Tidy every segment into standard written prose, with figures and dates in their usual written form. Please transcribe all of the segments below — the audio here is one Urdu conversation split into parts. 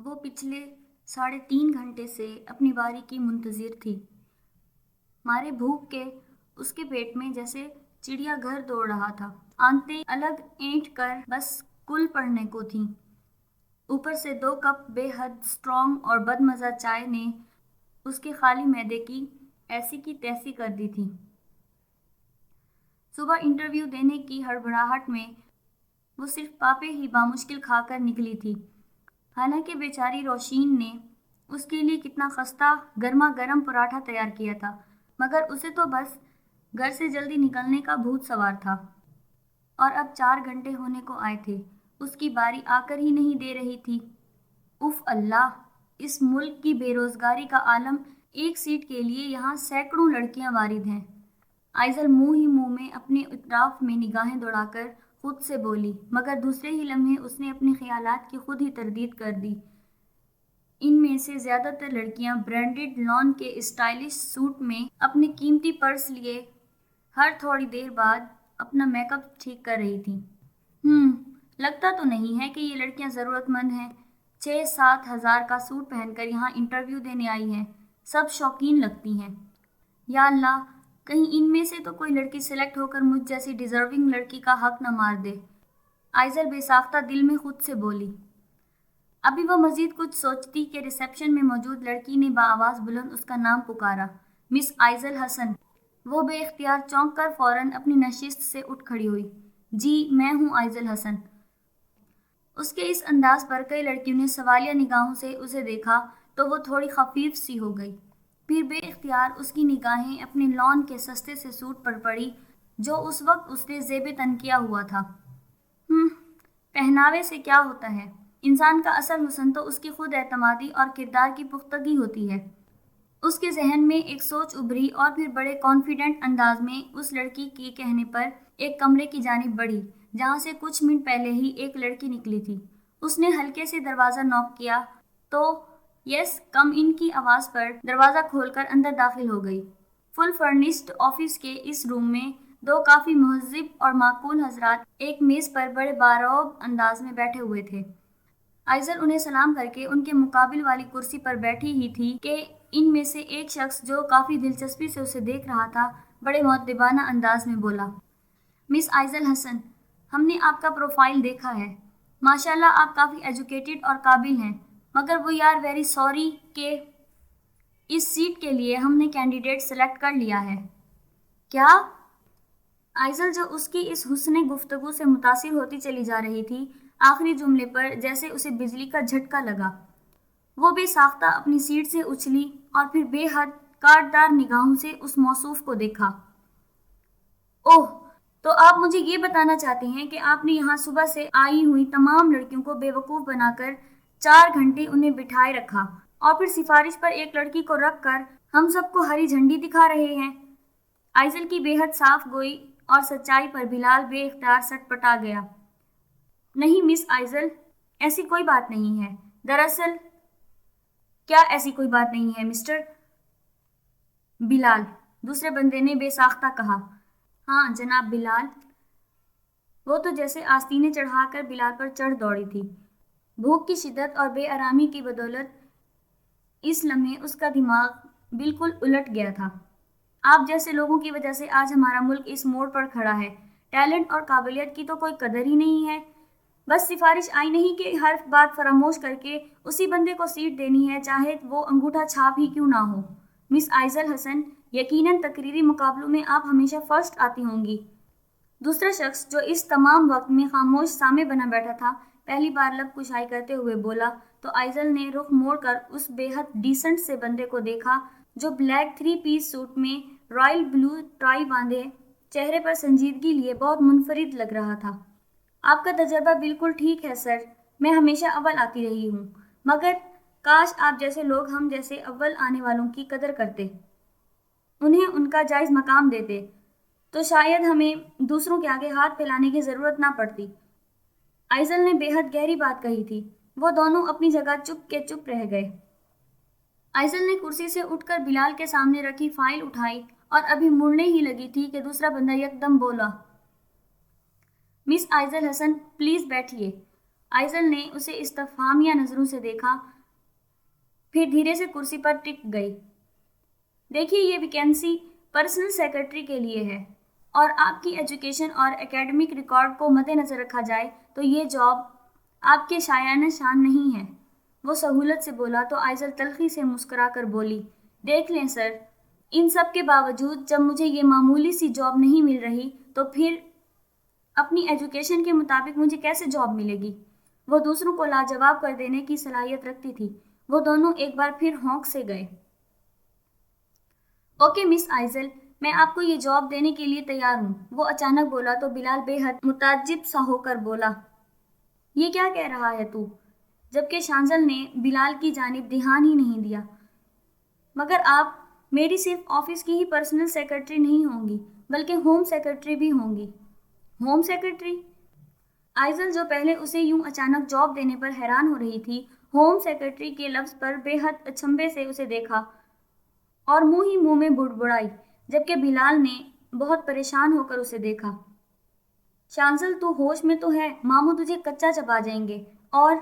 وہ پچھلے 3.5 گھنٹے سے اپنی باری کی منتظر تھی۔ مارے بھوک کے اس کے پیٹ میں جیسے چڑیا گھر دوڑ رہا تھا۔ آنتیں الگ اینٹ کر بس کل پڑنے کو تھیں۔ اوپر سے 2 کپ بے حد سٹرانگ اور بدمزہ چائے نے اس کے خالی معدے کی ایسی کی تیسی کر دی تھی۔ صبح انٹرویو دینے کی ہڑبڑاہٹ میں وہ صرف پاپے ہی بامشکل کھا کر نکلی تھی۔ حالانکہ بیچاری روشین نے اس کے لیے کتنا خستہ گرما گرم پراٹھا تیار کیا تھا، مگر اسے تو بس گھر سے جلدی نکلنے کا بھوت سوار تھا۔ اور اب 4 گھنٹے ہونے کو آئے تھے، اس کی باری آ کر ہی نہیں دے رہی تھی۔ اف اللہ، اس ملک کی بے روزگاری کا عالم، ایک سیٹ کے لیے یہاں سینکڑوں لڑکیاں وارد ہیں۔ آئزل منہ ہی منہ میں اپنے اطراف میں نگاہیں دوڑا کر خود سے بولی، مگر دوسرے ہی لمحے اس نے اپنے خیالات کی خود ہی تردید کر دی۔ ان میں سے زیادہ تر لڑکیاں برانڈڈ لان کے اسٹائلش سوٹ میں اپنے قیمتی پرس لیے ہر تھوڑی دیر بعد اپنا میک اپ ٹھیک کر رہی تھیں۔ لگتا تو نہیں ہے کہ یہ لڑکیاں ضرورت مند ہیں۔ 6-7 ہزار کا سوٹ پہن کر یہاں انٹرویو دینے آئی ہیں، سب شوقین لگتی ہیں۔ یا اللہ، کہیں ان میں سے تو کوئی لڑکی سلیکٹ ہو کر مجھ جیسی ڈیزرونگ لڑکی کا حق نہ مار دے، آئزل بے ساختہ دل میں خود سے بولی۔ ابھی وہ مزید کچھ سوچتی کہ ریسیپشن میں موجود لڑکی نے بآواز بلند اس کا نام پکارا، مس آئزل حسن۔ وہ بے اختیار چونک کر فوراً اپنی نشست سے اٹھ کھڑی ہوئی۔ جی، میں ہوں آئزل حسن۔ اس کے اس انداز پر کئی لڑکیوں نے سوالیہ نگاہوں سے اسے دیکھا تو وہ تھوڑی خفیف سی ہو گئی۔ پھر بے اختیار اس کی نگاہیں اپنے لان کے سستے سے سوٹ پر پڑی جو اس وقت اس نے زیب تن کیا ہوا تھا۔ پہناوے سے کیا ہوتا ہے؟ انسان کا اصل حسن تو اس کی خود اعتمادی اور کردار کی پختگی ہوتی ہے۔ اس کے ذہن میں ایک سوچ ابھری اور پھر بڑے کانفیڈنٹ انداز میں اس لڑکی کے کہنے پر ایک کمرے کی جانب بڑھی جہاں سے کچھ منٹ پہلے ہی ایک لڑکی نکلی تھی۔ اس نے ہلکے سے دروازہ نوک کیا تو یس کم ان کی آواز پر دروازہ کھول کر اندر داخل ہو گئی۔ فل فرنسڈ آفس کے اس روم میں 2 کافی مہذب اور معقول حضرات ایک میز پر بڑے بارعب انداز میں بیٹھے ہوئے تھے۔ آئزل انہیں سلام کر کے ان کے مقابل والی کرسی پر بیٹھی ہی تھی کہ ان میں سے ایک شخص جو کافی دلچسپی سے اسے دیکھ رہا تھا بڑے مؤدبانہ انداز میں بولا، مس آئزل حسن، ہم نے آپ کا پروفائل دیکھا ہے۔ ماشاءاللہ آپ کافی ایجوکیٹڈ اور قابل ہیں، مگر وی آر ویری سوری کہ اس سیٹ کے لیے ہم نے کینڈیڈیٹ سلیکٹ کر لیا ہے۔ کیا؟ آئزل جو اس کی اس حسن گفتگو سے متاثر ہوتی چلی جا رہی تھی، آخری جملے پر جیسے اسے بجلی کا جھٹکا لگا۔ وہ بے ساختہ اپنی سیٹ سے اچھلی اور پھر بے حد کاٹدار نگاہوں سے اس موصوف کو دیکھا۔ اوہ، تو آپ مجھے یہ بتانا چاہتے ہیں کہ آپ نے یہاں صبح سے آئی ہوئی تمام لڑکیوں کو بے وقوف بنا کر 4 گھنٹے انہیں بٹھائے رکھا اور پھر سفارش پر ایک لڑکی کو رکھ کر ہم سب کو ہری جھنڈی دکھا رہے ہیں؟ آئزل کی بے حد صاف گوئی اور سچائی پر بلال بے اختیار سٹ پٹا گیا۔ نہیں مس آئزل، ایسی کوئی بات نہیں ہے۔ دراصل کیا ایسی کوئی بات نہیں ہے مسٹر بلال؟ دوسرے بندے نے بے ساختہ کہا۔ ہاں جناب بلال۔ وہ تو جیسے آستینے چڑھا کر بلال پر چڑھ دوڑی تھی۔ بھوک کی شدت اور بے آرامی کی بدولت اس لمحے اس کا دماغ بالکل الٹ گیا تھا۔ آپ جیسے لوگوں کی وجہ سے آج ہمارا ملک اس موڑ پر کھڑا ہے۔ ٹیلنٹ اور قابلیت کی تو کوئی قدر ہی نہیں ہے۔ بس سفارش آئی نہیں کہ ہر بات فراموش کر کے اسی بندے کو سیٹ دینی ہے، چاہے وہ انگوٹھا چھاپ ہی کیوں نہ ہو۔ مس آئزل حسن، یقیناً تقریری مقابلوں میں آپ ہمیشہ فرسٹ آتی ہوں گی۔ دوسرا شخص جو اس تمام وقت میں خاموش سامے بنا بیٹھا تھا پہلی بار لب کشائی کرتے ہوئے بولا تو آئزل نے رخ موڑ کر اس بے حد ڈیسنٹ سے بندے کو دیکھا جو بلیک 3 پیس سوٹ میں رائل بلو ٹائی باندھے چہرے پر سنجیدگی لیے بہت منفرد لگ رہا تھا۔ آپ کا تجربہ بالکل ٹھیک ہے سر، میں ہمیشہ اول آتی رہی ہوں، مگر کاش آپ جیسے لوگ ہم جیسے اول آنے والوں کی قدر کرتے، انہیں ان کا جائز مقام دیتے، تو شاید ہمیں دوسروں کے آگے ہاتھ پھیلانے کی ضرورت نہ پڑتی۔ آئزل نے بے حد گہری بات کہی تھی۔ وہ دونوں اپنی جگہ چپ کے چپ رہ گئے۔ آئزل نے کرسی سے اٹھ کر بلال کے سامنے رکھی فائل اٹھائی اور ابھی مڑنے ہی لگی تھی کہ دوسرا بندہ یکدم بولا، مس آئزل حسن پلیز بیٹھیے۔ آئزل نے اسے استفہامیہ نظروں سے دیکھا پھر دھیرے سے کرسی پر ٹک گئی۔ دیکھیے، یہ ویکینسی پرسنل سیکرٹری کے لیے ہے، اور آپ کی ایجوکیشن اور اکیڈمک ریکارڈ کو مد نظر رکھا جائے تو یہ جاب آپ کے شایانہ شان نہیں ہے۔ وہ سہولت سے بولا تو آئزل تلخی سے مسکرا کر بولی، دیکھ لیں سر، ان سب کے باوجود جب مجھے یہ معمولی سی جاب نہیں مل رہی تو پھر اپنی ایجوکیشن کے مطابق مجھے کیسے جاب ملے گی؟ وہ دوسروں کو لاجواب کر دینے کی صلاحیت رکھتی تھی۔ وہ دونوں ایک بار پھر ہونک سے گئے۔ اوکے مس آئزل، میں آپ کو یہ جاب دینے کے لیے تیار ہوں، وہ اچانک بولا تو بلال بے حد متعجب سا ہو کر بولا، یہ کیا کہہ رہا ہے تو؟ جبکہ شانزل نے بلال کی جانب دھیان ہی نہیں دیا۔ مگر آپ میری صرف آفس کی ہی پرسنل سیکرٹری نہیں ہوں گی بلکہ ہوم سیکرٹری بھی ہوں گی۔ Home secretary? آئزل جو پہلے اسے یوں اچانک جاب دینے پر حیران ہو رہی تھی، ہوم سیکرٹری کے لفظ پر بے حد اچنبھے سے اسے دیکھا اور منہ ہی منہ میں بڑبڑائی، جبکہ بلال نے بہت پریشان ہو کر اسے دیکھا۔ شانزل تو ہوش میں تو ہے، ماموں تجھے کچا چبا جائیں گے۔ اور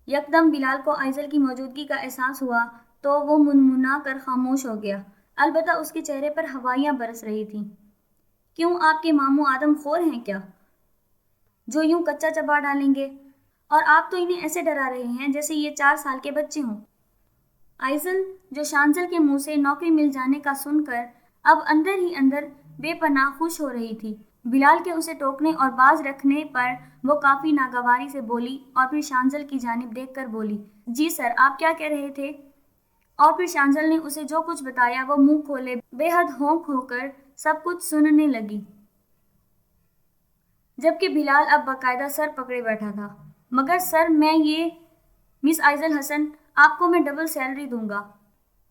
یکدم بلال کو آئزل کی موجودگی کا احساس ہوا تو وہ منمنا کر خاموش ہو گیا، البتہ اس کے چہرے پر ہوائیاں برس رہی تھیں۔ کیوں، آپ کے ماموں آدم خور ہیں کیا، جو یوں کچا چبا ڈالیں گے؟ اور آپ تو انہیں ایسے ڈرا رہے ہیں جیسے یہ 4 سال کے بچے ہوں۔ آئزل، جو شانزل کے منہ سے نوکری مل جانے کا سن کر اب اندر ہی اندر بے پناہ خوش ہو رہی تھی، بلال کے اسے ٹوکنے اور باز رکھنے پر وہ کافی ناگواری سے بولی اور پھر شانزل کی جانب دیکھ کر بولی، جی سر، آپ کیا کہہ رہے تھے؟ اور پھر شانزل نے اسے جو کچھ بتایا وہ منہ کھولے بے حد ہونک ہو کر سب کچھ سننے لگی، جبکہ بلال اب باقاعدہ سر پکڑے بیٹھا تھا۔ مگر سر، میں یہ مس آئزل حسن، آپ کو میں ڈبل سیلری دوں گا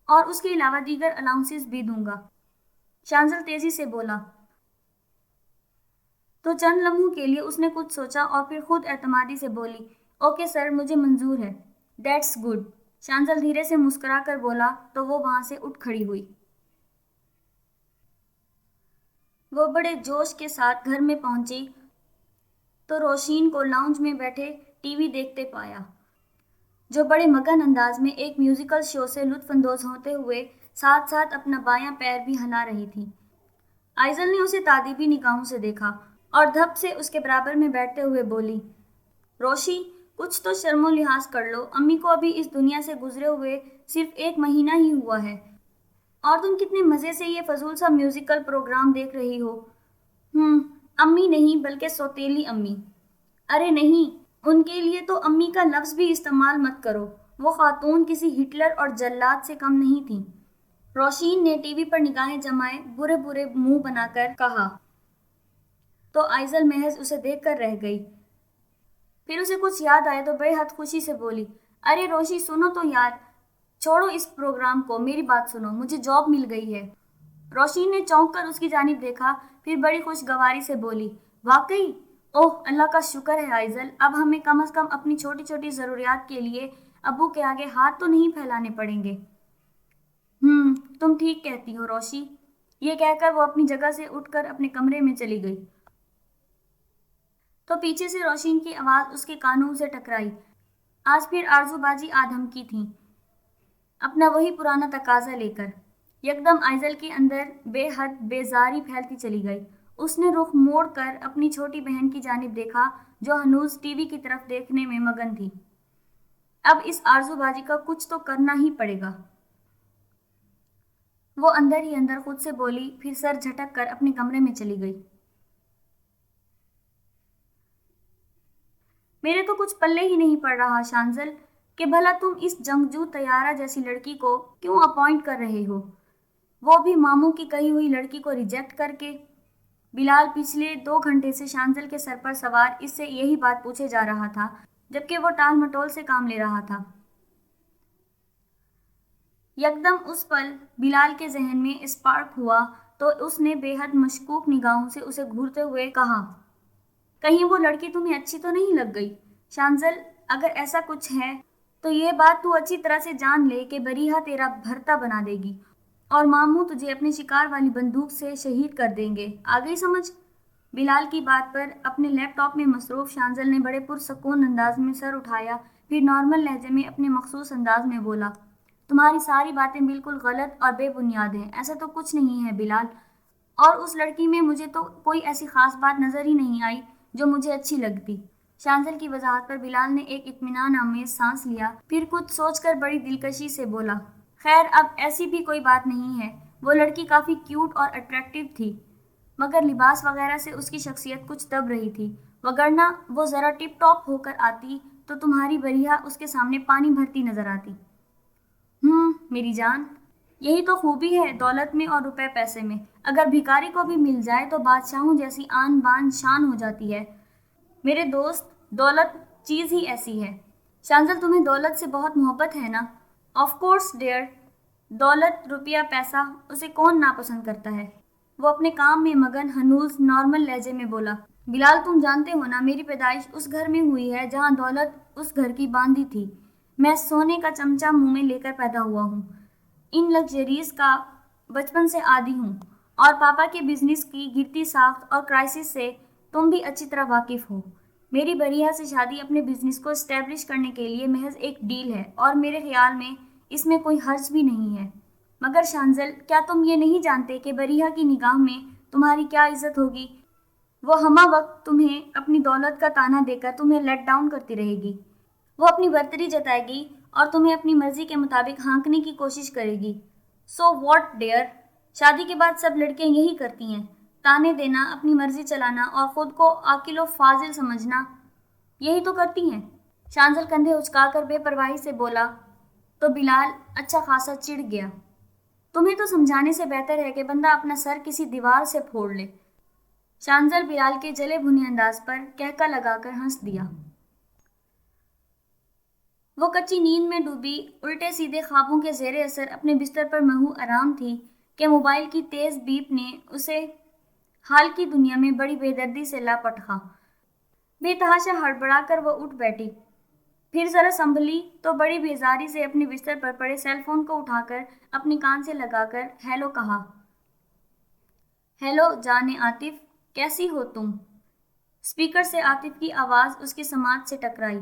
اور اس کے علاوہ دیگر الاؤنسز بھی دوں گا، شانزل تیزی سے بولا۔ تو چند لمحوں کے لیے اس نے کچھ سوچا اور پھر خود اعتمادی سے بولی، اوکے سر، مجھے منظور ہے۔ دیٹس گڈ، شانزل دھیرے سے مسکرا کر بولا تو وہ وہاں سے اٹھ کھڑی ہوئی۔ وہ بڑے جوش کے ساتھ گھر میں پہنچی تو روشین کو لاؤنج میں بیٹھے ٹی وی دیکھتے پایا، جو بڑے مگن انداز میں ایک میوزیکل شو سے لطف اندوز ہوتے ہوئے ساتھ ساتھ اپنا بایاں پیر بھی ہلا رہی تھی۔ آئزل نے اسے تادیبی نگاہوں سے دیکھا اور دھپ سے اس کے برابر میں بیٹھتے ہوئے بولی، روشی، کچھ تو شرم و لحاظ کر لو، امی کو ابھی اس دنیا سے گزرے ہوئے صرف 1 مہینہ ہی ہوا ہے اور تم کتنے مزے سے یہ فضول سا میوزیکل پروگرام دیکھ رہی ہو۔ امی نہیں بلکہ سوتیلی امی۔ ارے نہیں، ان کے لیے تو امی کا لفظ بھی استعمال مت کرو، وہ خاتون کسی ہٹلر اور جلاد سے کم نہیں تھیں، روشین نے ٹی وی پر نگاہیں جمائے برے برے منہ بنا کر کہا۔ تو آئزل محض اسے دیکھ کر رہ گئی، پھر اسے کچھ یاد آئے تو بے حد خوشی سے بولی، ارے روشی، سنو تو یار، چھوڑو اس پروگرام کو، میری بات سنو، مجھے جاب مل گئی ہے۔ روشین نے چونک کر اس کی جانب دیکھا، پھر بڑی خوشگواری سے بولی، واقعی؟ اوہ اللہ کا شکر ہے آئزل، اب ہمیں کم از کم اپنی چھوٹی چھوٹی ضروریات کے لیے ابو کے آگے ہاتھ تو نہیں پھیلانے پڑیں گے۔ تم ٹھیک کہتی ہو روشی، یہ کہہ کر وہ اپنی جگہ سے اٹھ کر اپنے کمرے میں چلی گئی۔ تو پیچھے سے روشین کی آواز اس کے کانوں سے ٹکرائی، آج پھر آرزو بازی آدم کی تھیں، اپنا وہی پرانا تقاضا لے کر۔ یکدم آئزل کے اندر بے حد بیزاری پھیلتی چلی گئی۔ اس نے رخ موڑ کر اپنی چھوٹی بہن کی جانب دیکھا جو ہنوز ٹی وی کی طرف دیکھنے میں مگن تھی۔ اب اس آرزو بازی کا کچھ تو کرنا ہی پڑے گا، وہ اندر ہی اندر خود سے بولی، پھر سر جھٹک کر اپنے کمرے میں چلی گئی۔ میرے تو کچھ پلے ہی نہیں پڑ رہا شانزل کہ بھلا تم اس جنگجو طیارہ جیسی لڑکی کو کیوں اپوائنٹ کر رہے ہو، وہ بھی ماموں کی کہی ہوئی لڑکی کو ریجیکٹ کر کے۔ بلال پچھلے 2 گھنٹے سے شانزل کے سر پر سوار اس سے یہی بات پوچھے جا رہا تھا، جبکہ وہ ٹال مٹول سے کام لے رہا تھا۔ یکدم اس پل بلال کے ذہن میں اسپارک ہوا تو اس نے بے حد مشکوک نگاہوں سے اسے گھورتے ہوئے کہا، کہیں وہ لڑکی تمہیں اچھی تو نہیں لگ گئی؟ شانزل، اگر ایسا کچھ ہے تو یہ بات تو اچھی طرح سے جان لے کہ بریحہ تیرا بھرتا بنا دے گی اور ماموں تجھے اپنے شکار والی بندوق سے شہید کر دیں گے، آ گئی سمجھ؟ بلال کی بات پر اپنے لیپ ٹاپ میں مصروف شانزل نے بڑے پرسکون انداز میں سر اٹھایا، پھر نارمل لہجے میں اپنے مخصوص انداز میں بولا، تمہاری ساری باتیں بالکل غلط اور بے بنیاد ہیں، ایسا تو کچھ نہیں ہے بلال۔ اور اس لڑکی میں مجھے تو کوئی ایسی خاص بات نظر ہی نہیں آئی جو مجھے اچھی لگتی۔ شانزل کی وضاحت پر بلال نے ایک اطمینان آمیز سانس لیا، پھر کچھ سوچ کر بڑی دلکشی سے بولا، خیر اب ایسی بھی کوئی بات نہیں ہے، وہ لڑکی کافی کیوٹ اور اٹریکٹیو تھی، مگر لباس وغیرہ سے اس کی شخصیت کچھ دب رہی تھی، وگرنہ وہ ذرا ٹپ ٹاپ ہو کر آتی تو تمہاری بریحہ اس کے سامنے پانی بھرتی نظر آتی۔ میری جان، یہی تو خوبی ہے دولت میں اور روپے پیسے میں، اگر بھکاری کو بھی مل جائے تو بادشاہوں جیسی آن بان شان ہو جاتی ہے۔ میرے دوست، دولت چیز ہی ایسی ہے۔ شانزل، تمہیں دولت سے بہت محبت ہے نا؟ آف کورس ڈیئر، دولت، روپیہ، پیسہ، اسے کون ناپسند کرتا ہے؟ وہ اپنے کام میں مگن ہنوز نارمل لہجے میں بولا، بلال تم جانتے ہو نا میری پیدائش اس گھر میں ہوئی ہے جہاں دولت اس گھر کی باندھی تھی، میں سونے کا چمچہ منہ میں لے کر پیدا ہوا ہوں، ان لگژریز کا بچپن سے عادی ہوں، اور پاپا کے بزنس کی گرتی ساخت اور کرائسس سے تم بھی اچھی طرح واقف ہو۔ میری بریحہ سے شادی اپنے بزنس کو اسٹیبلش کرنے کے لیے محض ایک ڈیل ہے، اور میرے خیال میں اس میں کوئی حرج بھی نہیں ہے۔ مگر شانزل، کیا تم یہ نہیں جانتے کہ بریحہ کی نگاہ میں تمہاری کیا عزت ہوگی؟ وہ ہمہ وقت تمہیں اپنی دولت کا تانا دے کر تمہیں لیٹ ڈاؤن کرتی رہے گی، وہ اپنی برتری جتائے گی اور تمہیں اپنی مرضی کے مطابق ہانکنے کی کوشش کرے گی۔ سو واٹ ڈیئر، شادی کے بعد سب لڑکیاں یہی کرتی ہیں، تانے دینا، اپنی مرضی چلانا اور خود کو عاقل و فاضل سمجھنا، یہی تو کرتی ہیں۔ شانزل کندھے اچکا کر بے پرواہی سے بولا تو بلال اچھا خاصا چڑ گیا۔ تمہیں تو سمجھانے سے بہتر ہے کہ بندہ اپنا سر کسی دیوار سے پھوڑ لے۔ شانزل بلال کے جلے بھنے انداز پر کہکا لگا کر ہنس دیا۔ وہ کچی نیند میں ڈوبی الٹے سیدھے خوابوں کے زیر اثر اپنے بستر پر محو آرام تھی کہ موبائل کی تیز بیپ نے اسے حال کی دنیا میں بڑی بے دردی سے لاپٹخا۔ بے تحاشا ہڑبڑا کر وہ اٹھ بیٹھی، پھر ذرا سنبھلی تو بڑی بیزاری سے اپنے بستر پر پڑے سیل فون کو اٹھا کر اپنے کان سے لگا کر ہیلو کہا۔ ہیلو جان عاطف، کیسی ہو تم؟ اسپیکر سے عاطف کی آواز اس کی سماعت سے ٹکرائی۔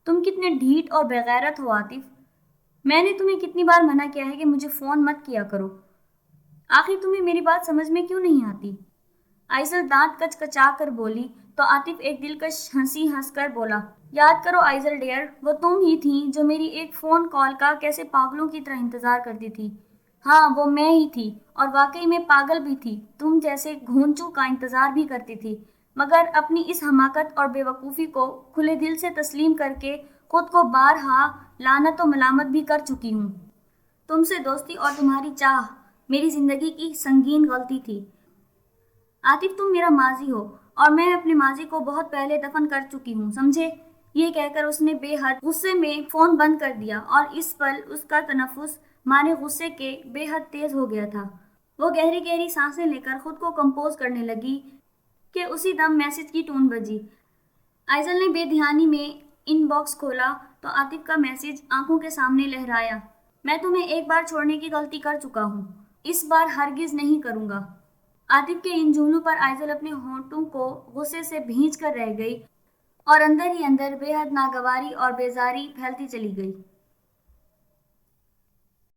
تم کتنے ڈھیٹ اور بےغیرت ہو عاطف، میں نے تمہیں کتنی بار منع کیا ہے کہ مجھے فون مت کیا کرو، آخر تمہیں میری بات سمجھ میں کیوں نہیں آتی؟ آئزل دانت کچ کچا کر بولی تو عاطف ایک دلکش ہنسی ہنس کر بولا، یاد کرو آئزل ڈیئر، وہ تم ہی تھیں جو میری ایک فون کال کا کیسے پاگلوں کی طرح انتظار کرتی تھی۔ ہاں وہ میں ہی تھی، اور واقعی میں پاگل بھی تھی، تم جیسے گھونچو کا انتظار بھی کرتی تھی، مگر اپنی اس حماقت اور بے وقوفی کو کھلے دل سے تسلیم کر کے خود کو بارہا لعنت و ملامت بھی کر چکی ہوں۔ تم سے دوستی اور تمہاری چاہ میری زندگی کی سنگین غلطی تھی۔ عاطف تم میرا ماضی ہو، اور میں اپنے ماضی کو بہت پہلے دفن کر چکی ہوں، سمجھے؟ یہ کہہ کر اس نے بے حد غصے میں فون بند کر دیا، اور اس پل اس کا تنفس مارے غصے کے بے حد تیز ہو گیا تھا۔ وہ گہری گہری سانسیں لے کر خود کو کمپوز کرنے لگی کہ اسی دم میسج کی ٹون بجی۔ آئزل نے بے دھیانی میں ان باکس کھولا تو عاطف کا میسج آنکھوں کے سامنے لہرایا، میں تمہیں ایک بار چھوڑنے کی غلطی کر چکا ہوں، اس بار ہرگز نہیں کروں گا۔ عاطف کے ان جملوں پر آئزل اپنے ہونٹوں کو غصے سے بھینچ کر رہ گئی، اور اندر ہی اندر بے حد ناگواری اور بیزاری پھیلتی چلی گئی۔